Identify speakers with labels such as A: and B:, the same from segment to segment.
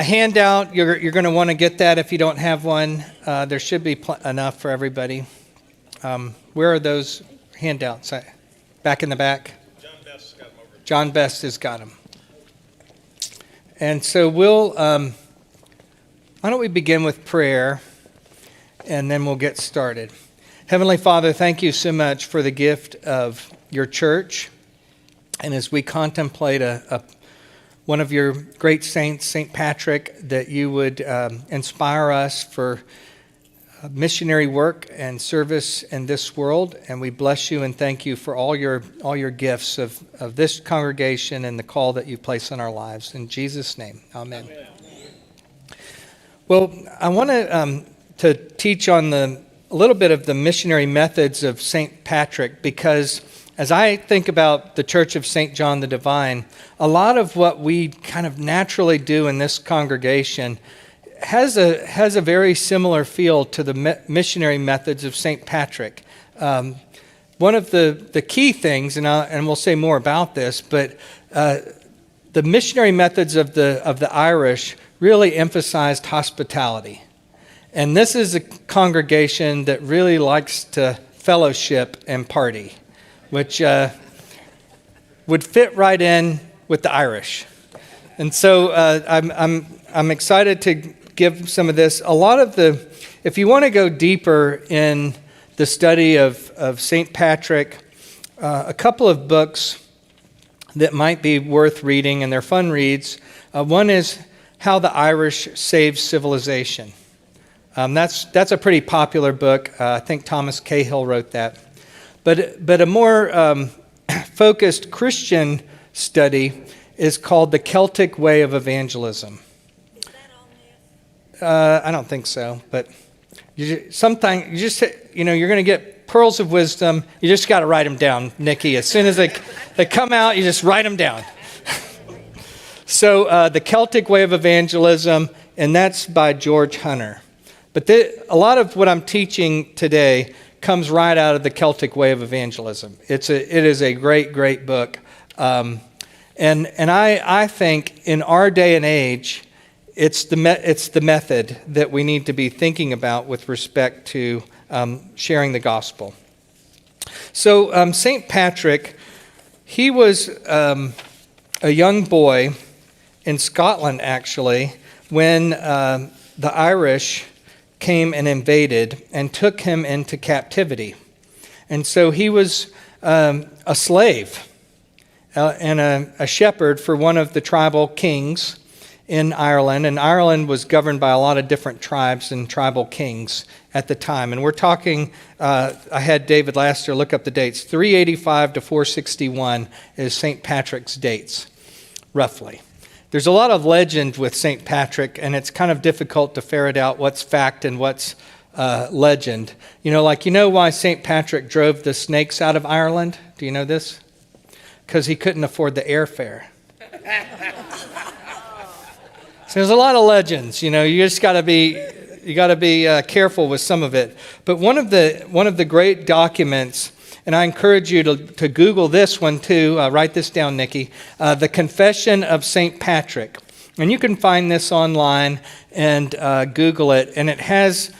A: A handout, you're going to want to get that if you don't have one. There should be enough for everybody. Where are those handouts? Back in the back? John Best has got them. And so why don't we begin with prayer, and then we'll get started. Heavenly Father, thank you so much for the gift of your church. And as we contemplate one of your great saints, St. Patrick, that you would inspire us for missionary work and service in this world. And we bless you and thank you for all your gifts of this congregation and the call that you place on our lives. In Jesus' name, amen. Amen. Well, I want to teach on a little bit of the missionary methods of St. Patrick, because as I think about the Church of St. John the Divine, a lot of what we kind of naturally do in this congregation has a very similar feel to the missionary methods of St. Patrick. One of the key things, and we'll say more about this, but the missionary methods of the Irish really emphasized hospitality. And this is a congregation that really likes to fellowship and party, which would fit right in with the Irish. And so I'm excited to give some of this. A lot of if you want to go deeper in the study of St. Patrick, a couple of books that might be worth reading, and they're fun reads. One is How the Irish Saved Civilization. That's a pretty popular book. I think Thomas Cahill wrote that. But a more focused Christian study is called The Celtic Way of Evangelism.
B: Is that all new?
A: I don't think so, but sometimes you're going to get pearls of wisdom. You just got to write them down, Nikki. As soon as they come out, you just write them down. So The Celtic Way of Evangelism, and that's by George Hunter. But a lot of what I'm teaching today comes right out of the Celtic Way of Evangelism. It is a great, great book. And I think in our day and age, it's the method that we need to be thinking about with respect to sharing the gospel. So St. Patrick, he was a young boy in Scotland, actually, when the Irish came and invaded and took him into captivity. And so he was a slave and a shepherd for one of the tribal kings in Ireland. And Ireland was governed by a lot of different tribes and tribal kings at the time. And we're talking, I had David Laster look up the dates. 385 to 461 is St. Patrick's dates, roughly. There's a lot of legend with St. Patrick, and it's kind of difficult to ferret out what's fact and what's legend. You know why St. Patrick drove the snakes out of Ireland? Do you know this? Because he couldn't afford the airfare. So there's a lot of legends. You just got to be careful with some of it. But one of the great documents. And I encourage you to Google this one too. Write this down, Nikki. The Confession of St. Patrick. And you can find this online and Google it. And it has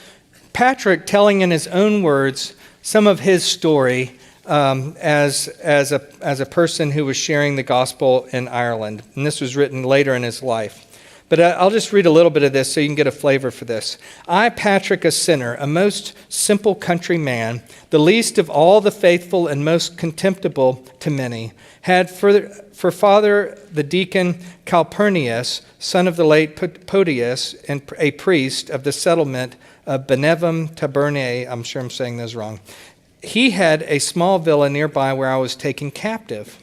A: Patrick telling in his own words some of his story as a person who was sharing the gospel in Ireland. And this was written later in his life. But I'll just read a little bit of this so you can get a flavor for this. I, Patrick, a sinner, a most simple country man, the least of all the faithful and most contemptible to many, had for father the deacon Calpurnius, son of the late Podius, and a priest of the settlement of Benevum Tabernae. I'm sure I'm saying those wrong. He had a small villa nearby where I was taken captive.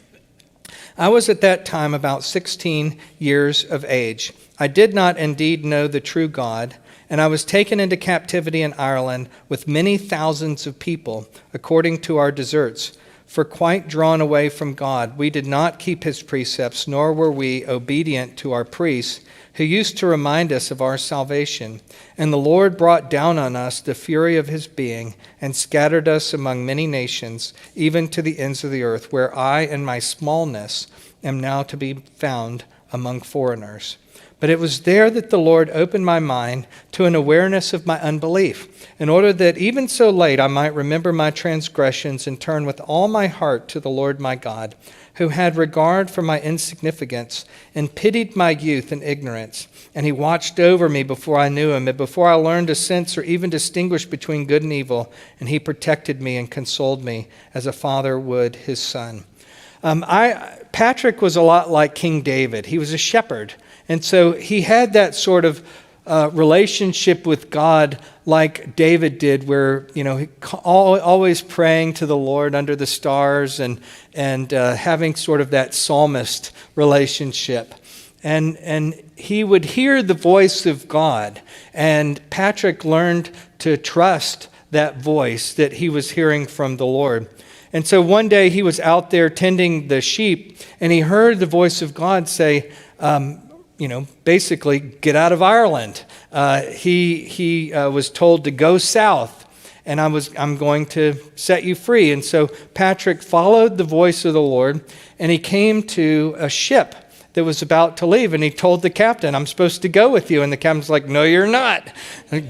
A: I was at that time about 16 years of age. I did not indeed know the true God, and I was taken into captivity in Ireland with many thousands of people, according to our deserts. For quite drawn away from God, we did not keep his precepts, nor were we obedient to our priests, who used to remind us of our salvation. And the Lord brought down on us the fury of his being, and scattered us among many nations, even to the ends of the earth, where I, in my smallness, am now to be found among foreigners. But it was there that the Lord opened my mind to an awareness of my unbelief, in order that even so late I might remember my transgressions and turn with all my heart to the Lord my God, who had regard for my insignificance and pitied my youth and ignorance. And he watched over me before I knew him, and before I learned to sense or even distinguish between good and evil. And he protected me and consoled me as a father would his son. Patrick was a lot like King David. He was a shepherd. And so he had that sort of relationship with God like David did, where, he always praying to the Lord under the stars and having sort of that psalmist relationship. And he would hear the voice of God. And Patrick learned to trust that voice that he was hearing from the Lord. And so one day he was out there tending the sheep, and he heard the voice of God say, basically, get out of Ireland. He was told to go south, and I'm going to set you free. And so Patrick followed the voice of the Lord, and he came to a ship that was about to leave, and he told the captain, I'm supposed to go with you. And the captain's like, no, you're not.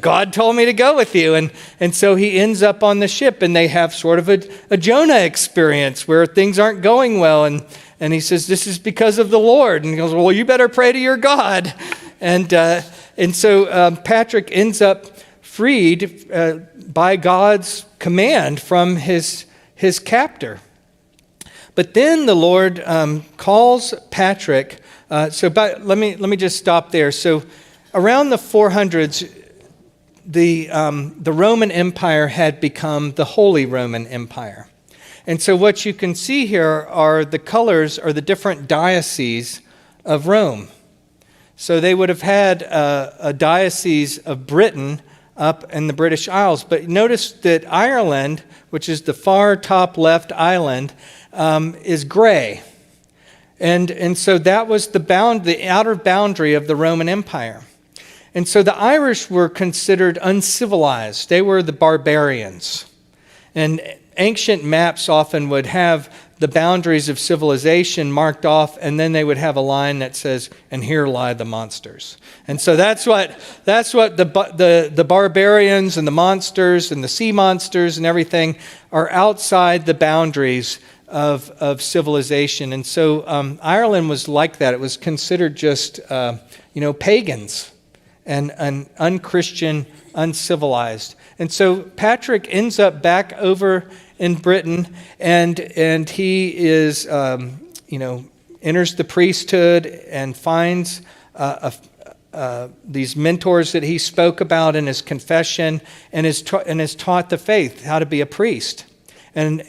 A: God told me to go with you. And so he ends up on the ship, and they have sort of a Jonah experience where things aren't going well. And he says, this is because of the Lord. And he goes, well, you better pray to your God. And so Patrick ends up freed by God's command from his captor. But then the Lord calls Patrick. Let me just stop there. So around the 400s, the Roman Empire had become the Holy Roman Empire. And so what you can see here are the colors or the different dioceses of Rome. So they would have had a diocese of Britain up in the British Isles. But notice that Ireland, which is the far top left island, is gray. And so that was the outer boundary of the Roman Empire. And so the Irish were considered uncivilized. They were the barbarians. And ancient maps often would have the boundaries of civilization marked off, and then they would have a line that says, and here lie the monsters. And so that's what the barbarians and the monsters and the sea monsters and everything are outside the boundaries of civilization. And so Ireland was like that. It was considered just pagans and unchristian, uncivilized. And so Patrick ends up back over in Britain, and he is, enters the priesthood and finds these mentors that he spoke about in his confession, and is taught the faith, how to be a priest. And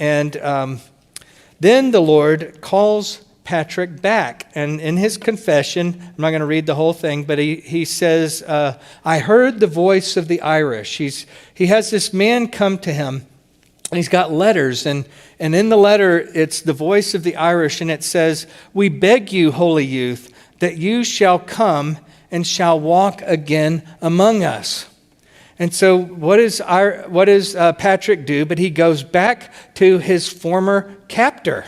A: then the Lord calls Patrick back, and in his confession, I'm not going to read the whole thing, but he says, I heard the voice of the Irish. He has this man come to him, and he's got letters, and in the letter, it's the voice of the Irish, and it says, we beg you, holy youth, that you shall come and shall walk again among us. And so what does Patrick do? But he goes back to his former captor.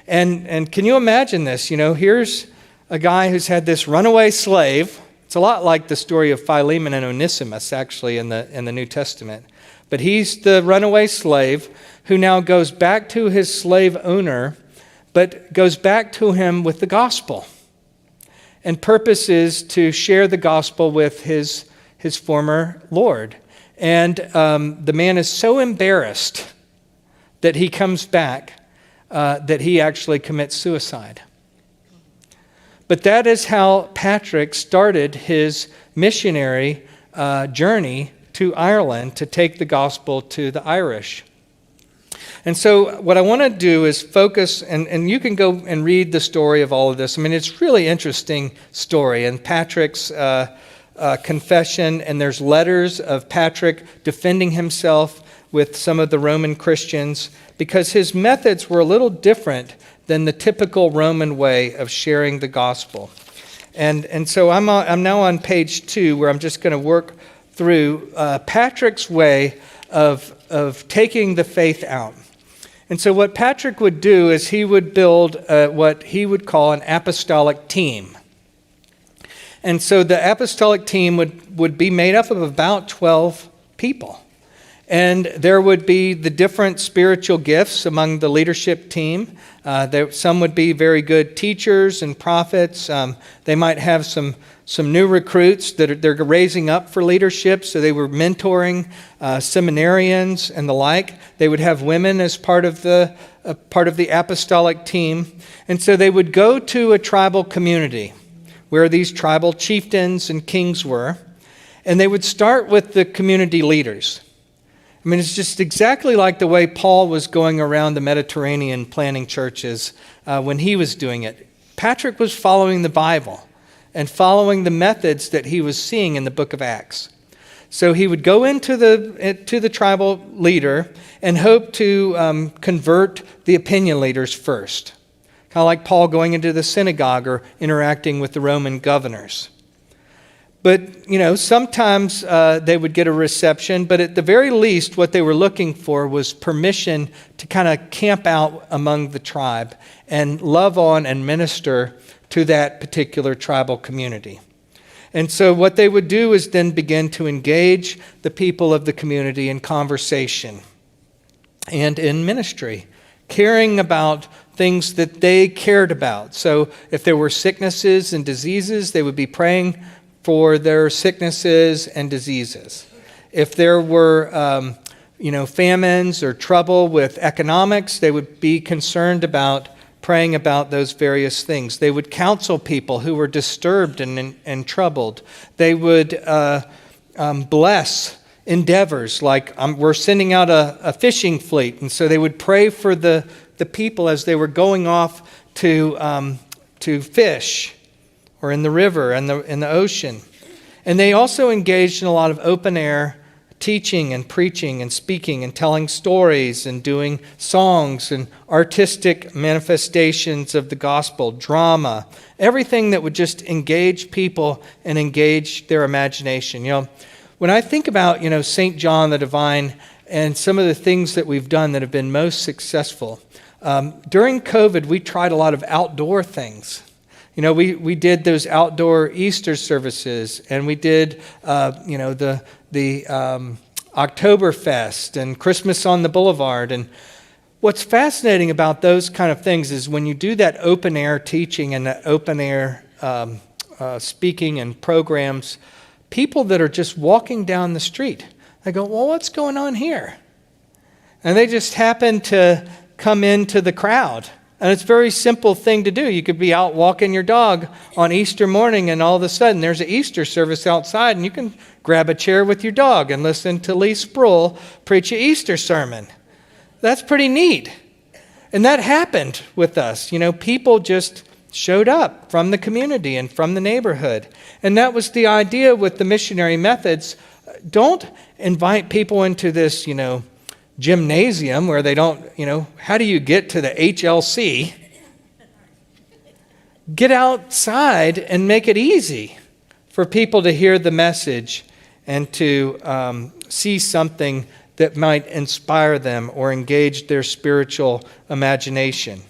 A: And can you imagine this? Here's a guy who's had this runaway slave. It's a lot like the story of Philemon and Onesimus, actually, in the New Testament. But he's the runaway slave who now goes back to his slave owner, but goes back to him with the gospel. And purpose is to share the gospel with his former Lord. And the man is so embarrassed that he comes back that he actually commits suicide. But that is how Patrick started his missionary journey to Ireland to take the gospel to the Irish. And so what I want to do is focus, and you can go and read the story of all of this. I mean, it's really interesting story. And Patrick's confession, and there's letters of Patrick defending himself with some of the Roman Christians, because his methods were a little different than the typical Roman way of sharing the gospel. And so I'm now on page 2, where I'm just going to work through Patrick's way of taking the faith out. And so what Patrick would do is he would build what he would call an apostolic team. And so the apostolic team would be made up of about 12 people. And there would be the different spiritual gifts among the leadership team. Some would be very good teachers and prophets. They might have some new recruits that they're raising up for leadership, so they were mentoring seminarians and the like. They would have women as part of the apostolic team. And so they would go to a tribal community where these tribal chieftains and kings were, and they would start with the community leaders. I mean, it's just exactly like the way Paul was going around the Mediterranean planting churches when he was doing it. Patrick was following the Bible and following the methods that he was seeing in the book of Acts. So he would go into the tribal leader and hope to convert the opinion leaders first. Kind of like Paul going into the synagogue or interacting with the Roman governors. But, sometimes they would get a reception, but at the very least, what they were looking for was permission to kind of camp out among the tribe and love on and minister to that particular tribal community. And so what they would do is then begin to engage the people of the community in conversation and in ministry, caring about things that they cared about. So if there were sicknesses and diseases, they would be praying for their sicknesses and diseases. If there were, famines or trouble with economics, they would be concerned about praying about those various things. They would counsel people who were disturbed and troubled. They would bless endeavors, like we're sending out a fishing fleet, and so they would pray for the people as they were going off to fish, or in the river and in the ocean. And they also engaged in a lot of open air teaching and preaching and speaking and telling stories and doing songs and artistic manifestations of the gospel, drama, everything that would just engage people and engage their imagination. When I think about, St. John the Divine and some of the things that we've done that have been most successful, during COVID, we tried a lot of outdoor things. We did those outdoor Easter services, and we did, the Oktoberfest and Christmas on the Boulevard. And what's fascinating about those kind of things is when you do that open air teaching and that open air speaking and programs, people that are just walking down the street, they go, well, what's going on here? And they just happen to come into the crowd. And it's a very simple thing to do. You could be out walking your dog on Easter morning, and all of a sudden there's an Easter service outside, and you can grab a chair with your dog and listen to Lee Sproul preach an Easter sermon. That's pretty neat. And that happened with us. People just showed up from the community and from the neighborhood. And that was the idea with the missionary methods. Don't invite people into this, gymnasium where they don't, how do you get to the HLC? Get outside and make it easy for people to hear the message and to see something that might inspire them or engage their spiritual imagination.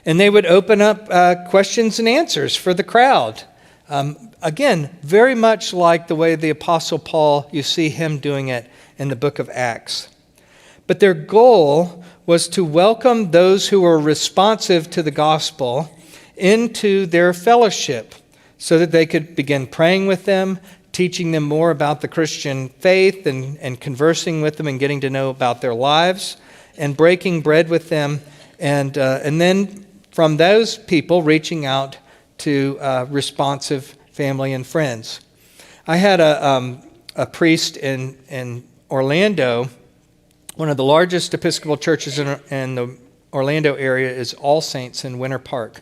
A: And they would open up questions and answers for the crowd. Again, very much like the way the Apostle Paul, you see him doing it in the book of Acts. But their goal was to welcome those who were responsive to the gospel into their fellowship so that they could begin praying with them, teaching them more about the Christian faith and conversing with them and getting to know about their lives and breaking bread with them. And then from those people reaching out to responsive family and friends. I had a priest in Orlando. One of the largest Episcopal churches in the Orlando area is All Saints in Winter Park.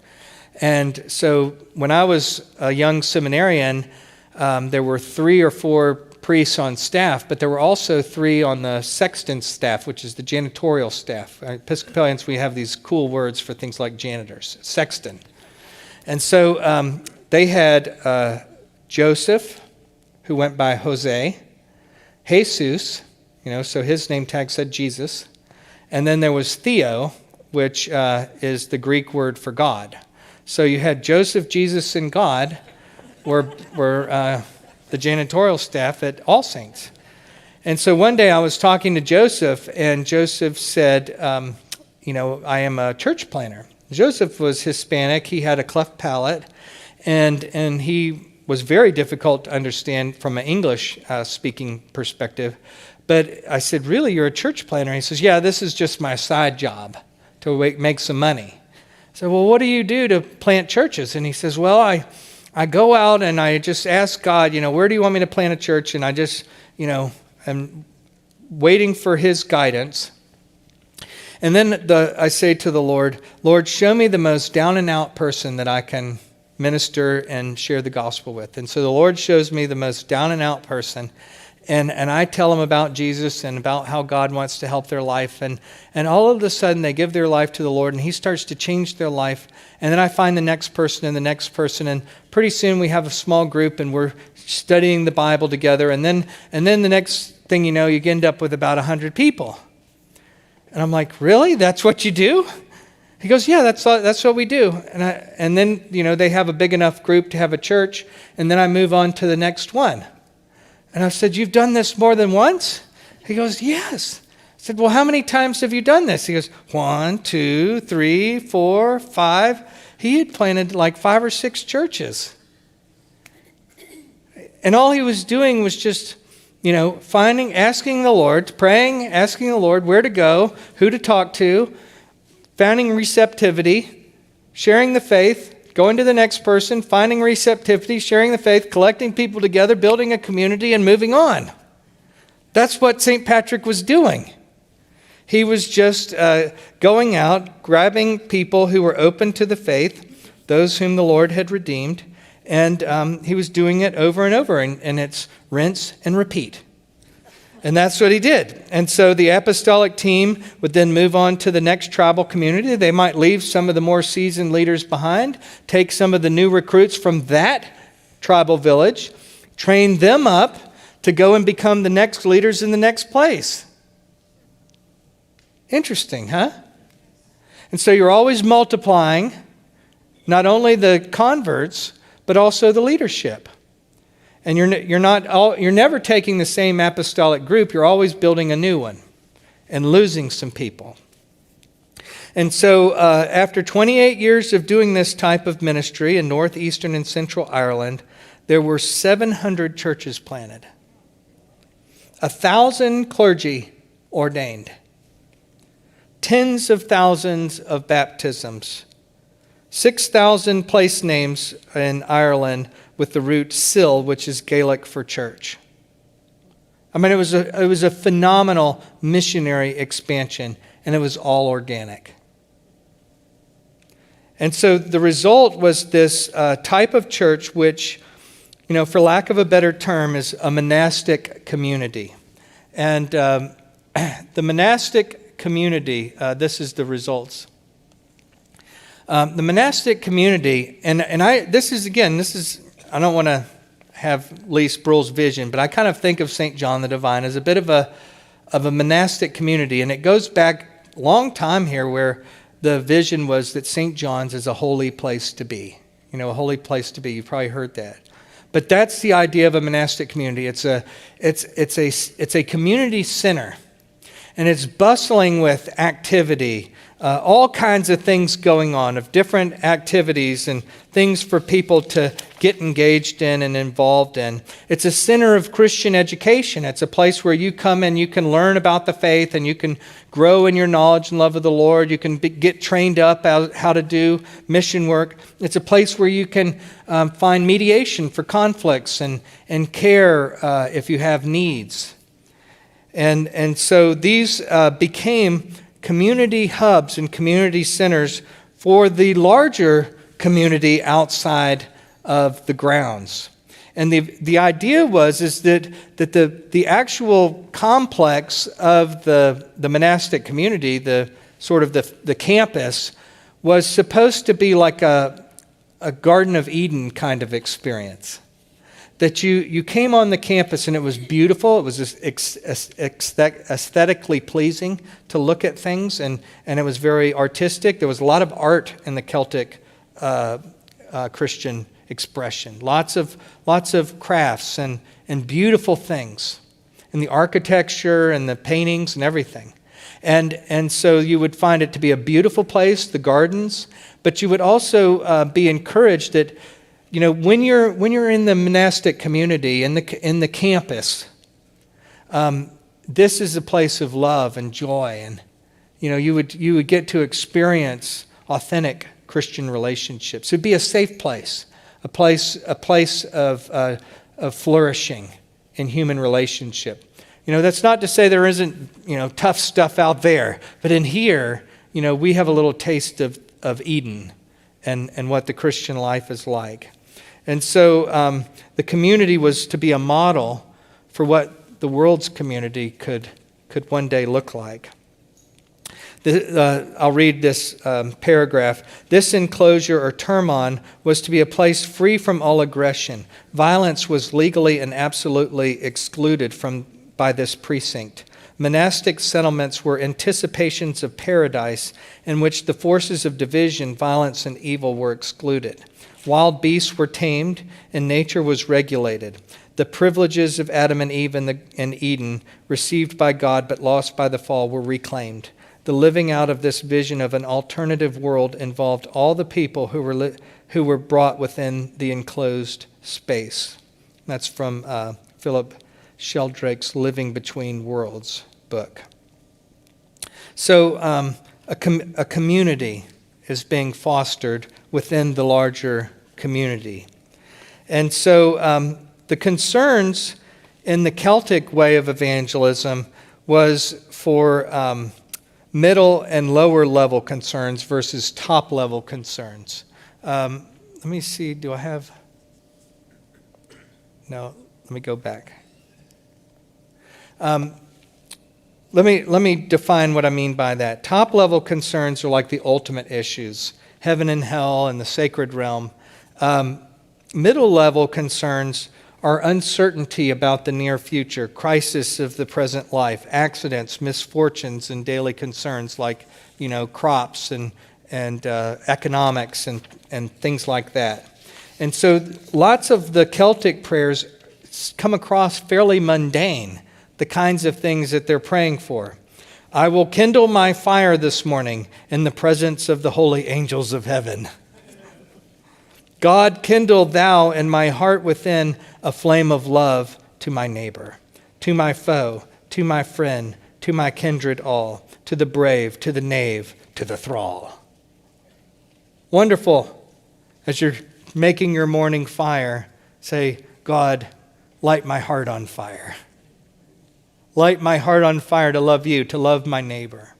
A: And so when I was a young seminarian, there were 3 or 4 priests on staff, but there were also 3 on the sexton staff, which is the janitorial staff. Episcopalians, we have these cool words for things like janitors, sexton. And so they had Joseph, who went by Jose, Jesus, so his name tag said Jesus. And then there was Theo, which is the Greek word for God. So you had Joseph, Jesus, and God were the janitorial staff at All Saints. And so one day I was talking to Joseph, and Joseph said, I am a church planner. Joseph was Hispanic. He had a cleft palate, and he was very difficult to understand from an English speaking perspective. But I said, really, you're a church planner? He says, yeah, this is just my side job to make some money. I said, well, what do you do to plant churches? And he says, well, I go out and I just ask God, where do you want me to plant a church? And I just, I'm waiting for his guidance. And then I say to the Lord, Lord, show me the most down and out person that I can minister and share the gospel with. And so the Lord shows me the most down and out person. And I tell them about Jesus and about how God wants to help their life. And all of a sudden they give their life to the Lord, and he starts to change their life. And then I find the next person and the next person. And pretty soon we have a small group and we're studying the Bible together. And then the next thing you know, you end up with about 100 people. And I'm like, really? That's what you do? He goes, yeah, that's what we do. And then, they have a big enough group to have a church. And then I move on to the next one. And I said, you've done this more than once? He goes, yes. I said, well, how many times have you done this? He goes, 1, 2, 3, 4, 5. He had planted like 5 or 6 churches. And all he was doing was just, asking the Lord, praying, asking the Lord where to go, who to talk to, finding receptivity, sharing the faith, going to the next person, finding receptivity, sharing the faith, collecting people together, building a community, and moving on. That's what St. Patrick was doing. He was just going out, grabbing people who were open to the faith, those whom the Lord had redeemed, and he was doing it over and over, and it's rinse and repeat. And that's what he did. And so the apostolic team would then move on to the next tribal community. They might leave some of the more seasoned leaders behind, take some of the new recruits from that tribal village, train them up to go and become the next leaders in the next place. Interesting, huh? And so you're always multiplying not only the converts, but also the leadership. And you're never taking the same apostolic group. You're always building a new one and losing some people. And so after 28 years of doing this type of ministry in northeastern and central Ireland, there were 700 churches planted, 1,000 clergy ordained, tens of thousands of baptisms, 6,000 place names in Ireland with the root Sil, which is Gaelic for church. I mean, it was a phenomenal missionary expansion, and it was all organic. And so the result was this type of church which, for lack of a better term, is a monastic community. And the monastic community, this is the results. The monastic community, I don't want to have Lee Spruill's vision, but I kind of think of St. John the Divine as a bit of a monastic community. And it goes back a long time here where the vision was that St. John's is a holy place to be. A holy place to be. You've probably heard that. But that's the idea of a monastic community. It's a community center. And it's bustling with activity, all kinds of things going on, of different activities and things for people to get engaged in and involved in. It's a center of Christian education. It's a place where you come and you can learn about the faith and you can grow in your knowledge and love of the Lord. You can get trained up how to do mission work. It's a place where you can find mediation for conflicts and care if you have needs. And so these became community hubs and community centers for the larger community outside of the grounds. And the idea is that the actual complex of the monastic community, the sort of the campus, was supposed to be like a Garden of Eden kind of experience. That you came on the campus and it was beautiful. It was aesthetically pleasing to look at things, and it was very artistic. There was a lot of art in the Celtic Christian expression. Lots of crafts and beautiful things, and the architecture and the paintings and everything. And so you would find it to be a beautiful place, the gardens, but you would also be encouraged that, when you're in the monastic community, in the campus, this is a place of love and joy, and you would get to experience authentic Christian relationships. It'd be a safe place, a place of flourishing in human relationship. That's not to say there isn't tough stuff out there, but in here, we have a little taste of Eden and what the Christian life is like. And so the community was to be a model for what the world's community could one day look like. I'll read this paragraph. This enclosure or termon was to be a place free from all aggression. Violence was legally and absolutely excluded by this precinct. Monastic settlements were anticipations of paradise in which the forces of division, violence, and evil were excluded. Wild beasts were tamed, and nature was regulated. The privileges of Adam and Eve in Eden, received by God but lost by the fall, were reclaimed. The living out of this vision of an alternative world involved all the people who were brought within the enclosed space. That's from Philip Sheldrake's Living Between Worlds book. So a community is being fostered within the larger community. And so the concerns in the Celtic way of evangelism was for middle and lower level concerns versus top level concerns. Let me see, do I have... No, let me go back. Let me define what I mean by that. Top level concerns are like the ultimate issues, heaven and hell and the sacred realm. Middle level concerns are uncertainty about the near future, crisis of the present life, accidents, misfortunes, and daily concerns like crops and economics and things like that. And so lots of the Celtic prayers come across fairly mundane, the kinds of things that they're praying for. I will kindle my fire this morning in the presence of the holy angels of heaven. God, kindle thou in my heart within a flame of love to my neighbor, to my foe, to my friend, to my kindred all, to the brave, to the knave, to the thrall. Wonderful. As you're making your morning fire, say, God, light my heart on fire. Light my heart on fire to love you, to love my neighbor.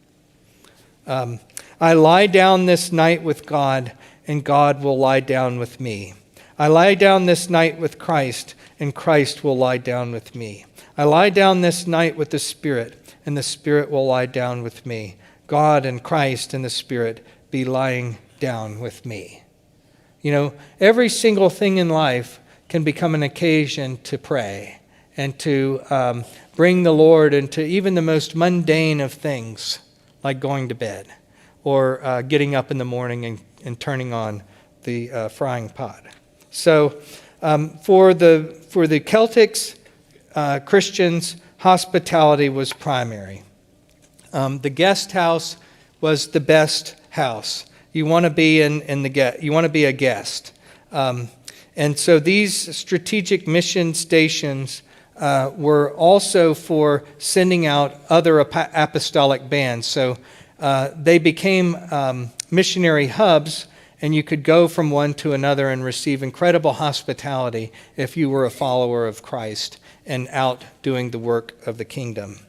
A: I lie down this night with God, and God will lie down with me. I lie down this night with Christ, and Christ will lie down with me. I lie down this night with the Spirit, and the Spirit will lie down with me. God and Christ and the Spirit be lying down with me. Every single thing in life can become an occasion to pray and to bring the Lord into even the most mundane of things, like going to bed or getting up in the morning and turning on the frying pot. So for the Celtics, Christians, hospitality was primary. The guest house was the best house. You want to be you want to be a guest. And so these strategic mission stations were also for sending out other apostolic bands. So they became missionary hubs, and you could go from one to another and receive incredible hospitality if you were a follower of Christ and out doing the work of the kingdom.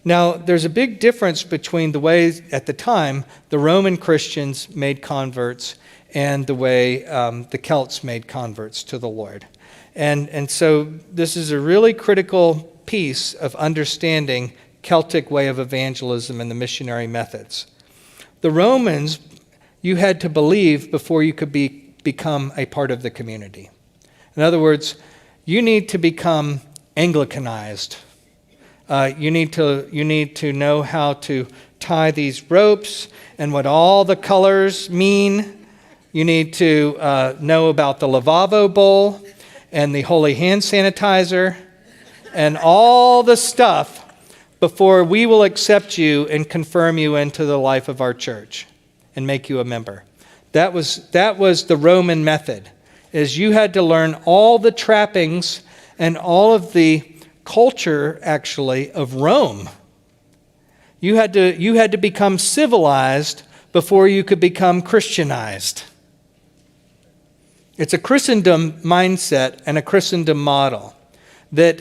A: Now, there's a big difference between the way, at the time, the Roman Christians made converts and the way the Celts made converts to the Lord. And so this is a really critical piece of understanding Celtic way of evangelism and the missionary methods. The Romans, you had to believe before you could become a part of the community. In other words, you need to become Anglicanized. You need to know how to tie these ropes and what all the colors mean. You need to know about the lavabo bowl and the holy hand sanitizer and all the stuff before we will accept you and confirm you into the life of our church and make you a member. That was the Roman method, is you had to learn all the trappings and all of the culture, actually, of Rome. You had to become civilized before you could become Christianized. It's a Christendom mindset and a Christendom model that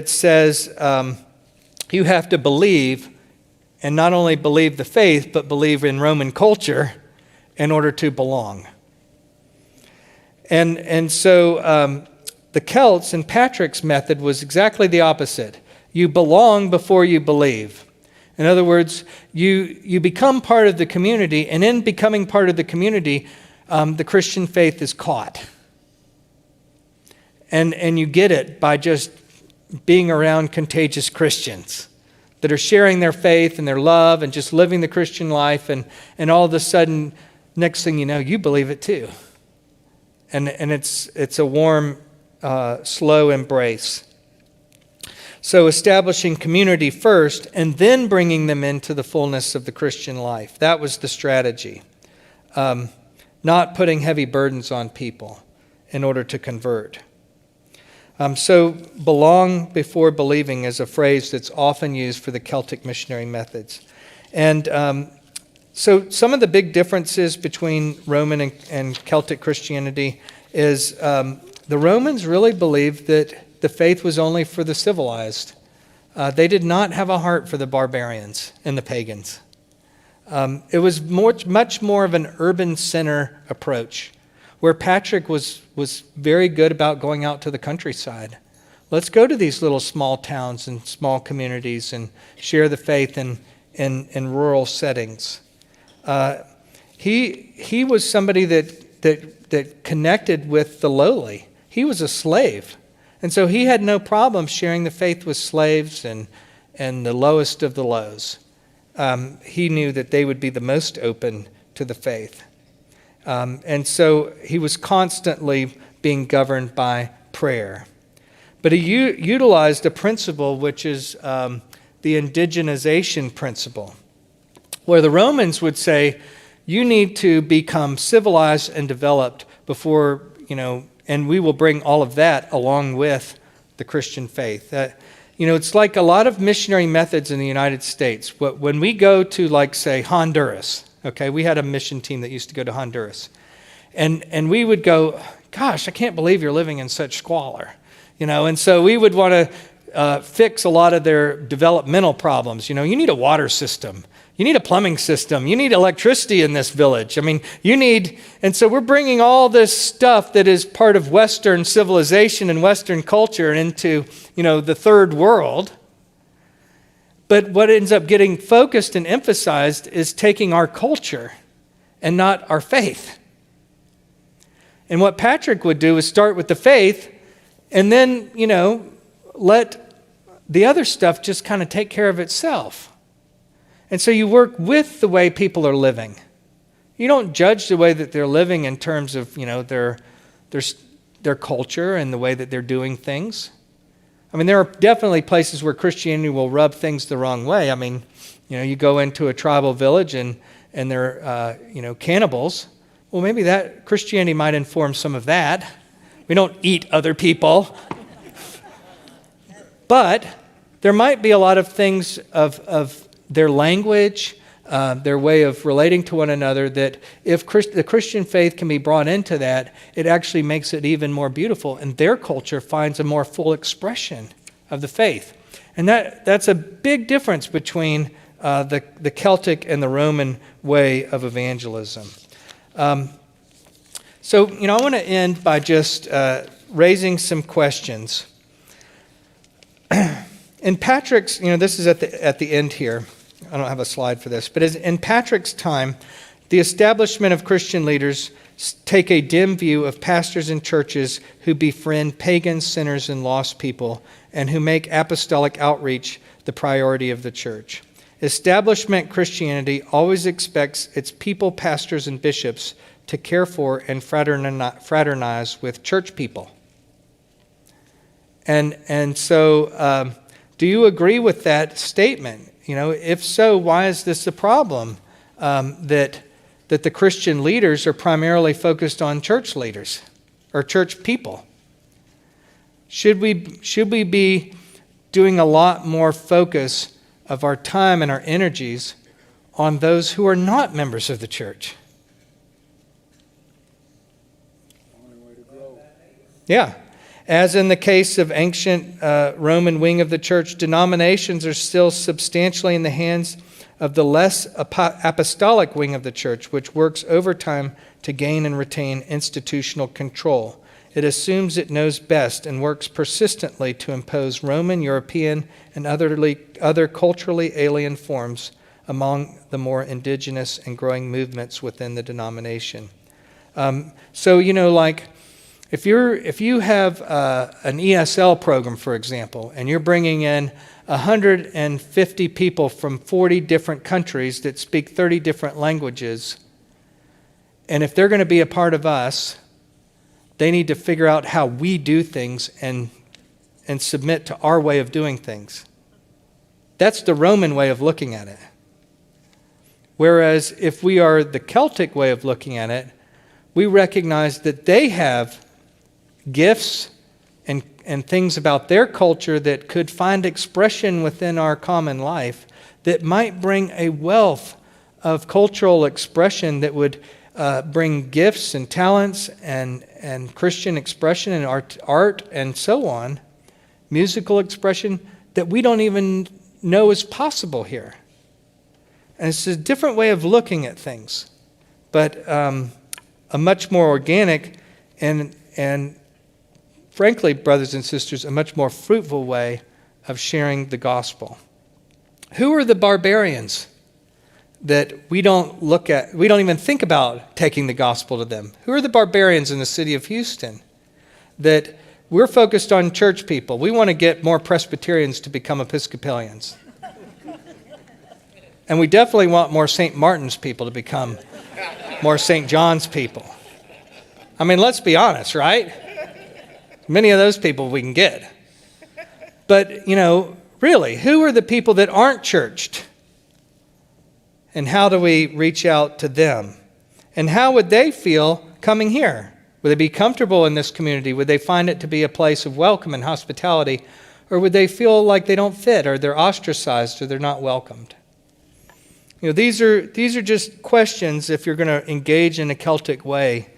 A: says you have to believe, and not only believe the faith, but believe in Roman culture in order to belong. And so the Celts and Patrick's method was exactly the opposite. You belong before you believe. In other words, you become part of the community, and in becoming part of the community, the Christian faith is caught. And you get it by just being around contagious Christians that are sharing their faith and their love and just living the Christian life, and all of a sudden, next thing you know, you believe it too. And it's a warm, slow embrace. So establishing community first and then bringing them into the fullness of the Christian life. That was the strategy. Not putting heavy burdens on people in order to convert. So belong before believing is a phrase that's often used for the Celtic missionary methods. And so some of the big differences between Roman and Celtic Christianity is the Romans really believed that the faith was only for the civilized. They did not have a heart for the barbarians and the pagans. It was much more of an urban center approach, where Patrick was very good about going out to the countryside. Let's go to these little small towns and small communities and share the faith in rural settings. He was somebody that connected with the lowly. He was a slave. And so he had no problem sharing the faith with slaves and the lowest of the lows. He knew that they would be the most open to the faith. And so he was constantly being governed by prayer. But he utilized a principle which is the indigenization principle, where the Romans would say, you need to become civilized and developed before, and we will bring all of that along with the Christian faith. It's like a lot of missionary methods in the United States. When we go to, like, say, Honduras, okay, we had a mission team that used to go to Honduras. And we would go, gosh, I can't believe you're living in such squalor. And so we would want to fix a lot of their developmental problems. You need a water system. You need a plumbing system. You need electricity in this village. And so we're bringing all this stuff that is part of Western civilization and Western culture into, the third world. But what ends up getting focused and emphasized is taking our culture and not our faith. And what Patrick would do is start with the faith and then, let the other stuff just kind of take care of itself. And so you work with the way people are living. You don't judge the way that they're living in terms of, their culture and the way that they're doing things. There are definitely places where Christianity will rub things the wrong way. You go into a tribal village and they're, cannibals. Well, maybe that Christianity might inform some of that. We don't eat other people. But there might be a lot of things of their language, their way of relating to one another, that if the Christian faith can be brought into that, it actually makes it even more beautiful, and their culture finds a more full expression of the faith. And that's a big difference between the Celtic and the Roman way of evangelism. So, I want to end by just raising some questions. In Patrick's, this is at the end here. I don't have a slide for this, but in Patrick's time, the establishment of Christian leaders take a dim view of pastors and churches who befriend pagans, sinners, and lost people, and who make apostolic outreach the priority of the church. Establishment Christianity always expects its people, pastors, and bishops to care for and fraternize with church people. And so, do you agree with that statement? If so, why is this a problem? That the Christian leaders are primarily focused on church leaders or church people. Should we be doing a lot more focus of our time and our energies on those who are not members of the church? Yeah. As in the case of ancient Roman wing of the church, denominations are still substantially in the hands of the less apostolic wing of the church, which works overtime to gain and retain institutional control. It assumes it knows best and works persistently to impose Roman, European, and other culturally alien forms among the more indigenous and growing movements within the denomination. If you have an ESL program, for example, and you're bringing in 150 people from 40 different countries that speak 30 different languages, and if they're going to be a part of us, they need to figure out how we do things and submit to our way of doing things. That's the Roman way of looking at it. Whereas if we are the Celtic way of looking at it, we recognize that they have gifts and things about their culture that could find expression within our common life that might bring a wealth of cultural expression that would bring gifts and talents and Christian expression and art and so on, musical expression that we don't even know is possible here. And it's a different way of looking at things, but a much more organic and frankly, brothers and sisters, a much more fruitful way of sharing the gospel. Who are the barbarians that we don't even think about taking the gospel to them? Who are the barbarians in the city of Houston that we're focused on church people? We want to get more Presbyterians to become Episcopalians. And we definitely want more St. Martin's people to become more St. John's people. I mean, let's be honest, right? Many of those people we can get. But, really, who are the people that aren't churched? And how do we reach out to them? And how would they feel coming here? Would they be comfortable in this community? Would they find it to be a place of welcome and hospitality? Or would they feel like they don't fit, or they're ostracized, or they're not welcomed? These are just questions, if you're going to engage in a Celtic way,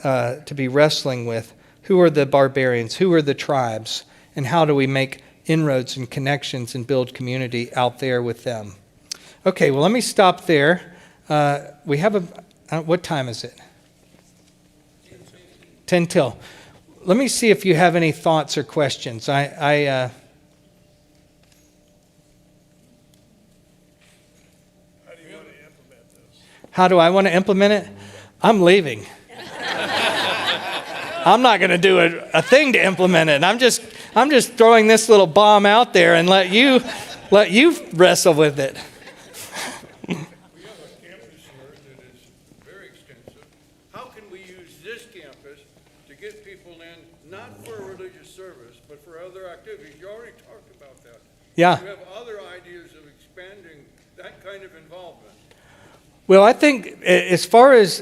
A: to be wrestling with. Who are the barbarians? Who are the tribes? And how do we make inroads and connections and build community out there with them? Okay, well, let me stop there. We have what time is it? 10 till. Let me see if you have any thoughts or questions. How do you want to implement this? How do I want to implement it? I'm leaving. I'm not going to do a thing to implement it. I'm just throwing this little bomb out there and let you wrestle with it.
C: We have a campus here that is very extensive. How can we use this campus to get people in, not for a religious service, but for other activities? You already talked about that.
A: Yeah.
C: You have other ideas of expanding that kind of involvement.
A: Well, I think as far as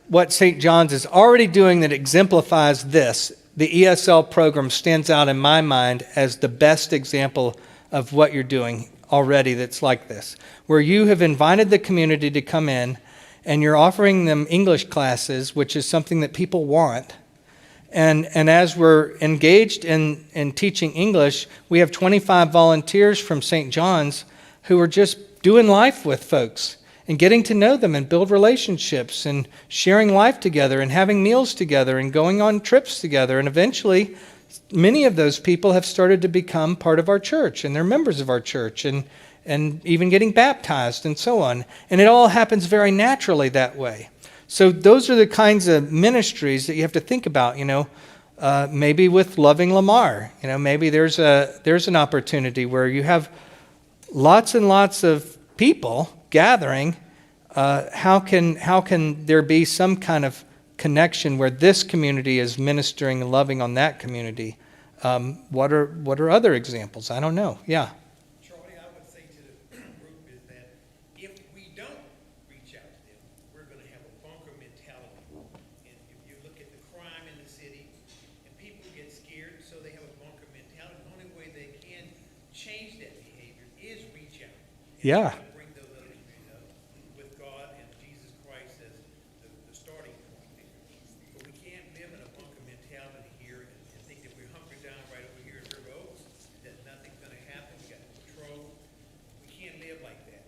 A: what St. John's is already doing that exemplifies this, the ESL program stands out in my mind as the best example of what you're doing already that's like this, where you have invited the community to come in and you're offering them English classes, which is something that people want. And as we're engaged in teaching English, we have 25 volunteers from St. John's who are just doing life with folks and getting to know them and build relationships and sharing life together and having meals together and going on trips together. And eventually, many of those people have started to become part of our church, and they're members of our church, and even getting baptized and so on. And it all happens very naturally that way. So those are the kinds of ministries that you have to think about, maybe with Loving Lamar. Maybe there's an opportunity where you have lots and lots of people gathering how can there be some kind of connection where this community is ministering and loving on that community? What are other examples? I don't know. Yeah.
D: Charlie, I would say to the group is that if we don't reach out to them, we're going to have a bunker mentality. And if you look at the crime in the city, and people get scared, so they have a bunker mentality. The only way they can change that behavior is reach out.
A: Yeah.
D: And bring those others with God and Jesus Christ as the starting point. But we can't live in a bunker mentality here and think that we're hunkered down right over here in River Oaks, that nothing's going to happen. We got control. We can't live like that.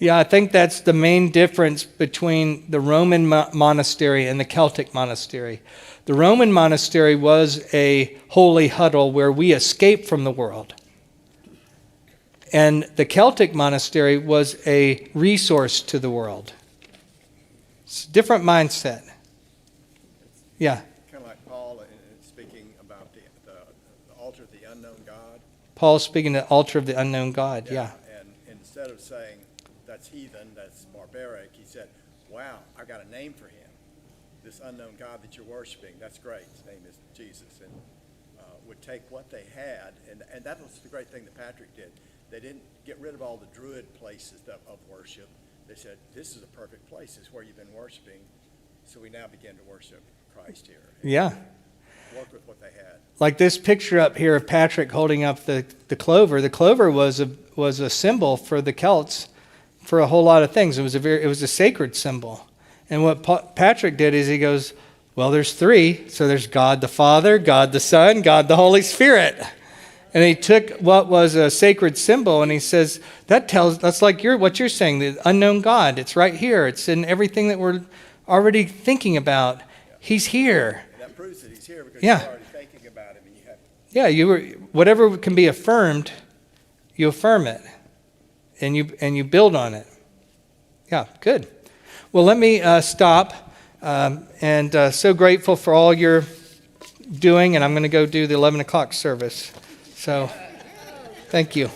A: Yeah, I think that's the main difference between the Roman monastery and the Celtic monastery. The Roman monastery was a holy huddle where we escaped from the world. And the Celtic monastery was a resource to the world. It's a different mindset. Yeah,
E: Kind of like Paul speaking about the altar of the unknown God.
A: Paul's speaking to the altar of the unknown God. Yeah.
E: And instead of saying that's heathen, that's barbaric, he said, wow, I've got a name for him. This unknown God that you're worshiping, that's great. His name is Jesus. And would take what they had, and that was the great thing that Patrick did. They didn't get rid of all the druid places of worship. They said, this is a perfect place. This is where you've been worshiping. So we now begin to worship Christ here.
A: Yeah.
E: Work with what they had.
A: Like this picture up here of Patrick holding up the clover. The clover was a symbol for the Celts for a whole lot of things. It was a sacred symbol. And what Patrick did is he goes, well, there's three. So there's God the Father, God the Son, God the Holy Spirit. And he took what was a sacred symbol and he says, that's like what you're saying, the unknown God. It's right here. It's in everything that we're already thinking about. He's here.
E: And that proves that he's here because
A: Yeah.
E: you're already thinking about him and you have.
A: Yeah, whatever can be affirmed, you affirm it. And you build on it. Yeah, good. Well, let me stop. And so grateful for all you're doing. And I'm going to go do the 11 o'clock service. So, thank you.